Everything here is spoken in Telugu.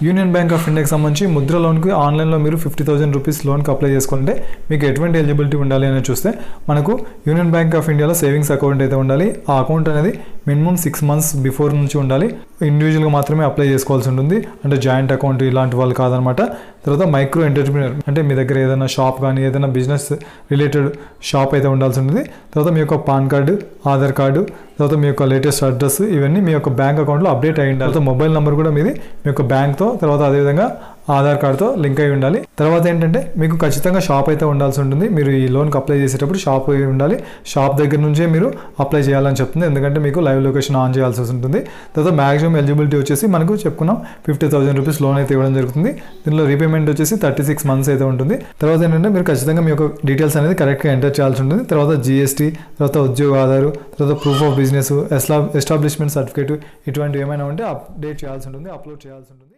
యూనియన్ బ్యాంక్ ఆఫ్ ఇండియాకి సంబంధించి ముద్ర లోన్కి ఆన్లైన్లో మీరు 50,000 రూపీస్ లోన్కి అప్లై చేసుకోవాలంటే మీకు ఎటువంటి ఎలిజిబిలిటీ ఉండాలి అని చూస్తే మనకు యూనియన్ బ్యాంక్ ఆఫ్ ఇండియాలో సేవింగ్స్ అకౌంట్ అయితే ఉండాలి. ఆ అకౌంట్ అనేది మినిమం 6 months బిఫోర్ నుంచి ఉండాలి. ఇండివిజువల్గా మాత్రమే అప్లై చేసుకోవాల్సి ఉంటుంది, అంటే జాయింట్ అకౌంట్ ఇలాంటి వాళ్ళు కాదనమాట. తర్వాత మైక్రో ఎంటర్ప్రినర్ అంటే మీ దగ్గర ఏదైనా షాప్ కానీ ఏదైనా బిజినెస్ రిలేటెడ్ షాప్ అయితే ఉండాల్సి ఉంటుంది. తర్వాత మీ యొక్క పాన్ కార్డు, ఆధార్ కార్డు, తర్వాత మీ యొక్క లేటెస్ట్ అడ్రస్ ఇవన్నీ మీ యొక్క బ్యాంక్ అకౌంట్లో అప్డేట్ అయ్యి ఉండాలి. తర్వాత మొబైల్ నెంబర్ కూడా మీది మీ యొక్క బ్యాంక్తో, తర్వాత అదేవిధంగా ఆధార్ కార్డుతో లింక్ అయి ఉండాలి. తర్వాత ఏంటంటే మీకు ఖచ్చితంగా షాప్ అయితే ఉండాల్సి ఉంటుంది. మీరు ఈ లోన్కి అప్లై చేసేటప్పుడు షాప్ అయి ఉండాలి. షాప్ దగ్గర నుంచే మీరు అప్లై చేయాలని చెప్తుంది, ఎందుకంటే మీకు లైవ్ లొకేషన్ ఆన్ చేయాల్సి ఉంటుంది. తర్వాత మ్యాక్సిమం ఎలిజిబిలిటీ వచ్చేసి మనకు చెప్పుకున్నాం 50,000 రూపీస్ లోన్ అయితే ఇవ్వడం జరుగుతుంది. దీనిలో రీపేమెంట్ వచ్చేసి 36 months అయితే ఉంటుంది. తర్వాత ఏంటంటే మీరు ఖచ్చితంగా మీ యొక్క డీటెయిల్స్ అనేది కరెక్ట్గా ఎంటర్ చేయాల్సి ఉంటుంది. తర్వాత GST, తర్వాత ఉద్యోగ ఆధారు, తర్వాత proof of business, establishment certificate ఇటువంటి ఏమైనా ఉంటే అప్డేట్ చేయాల్సి ఉంటుంది, అప్లోడ్ చేయాల్సి ఉంటుంది.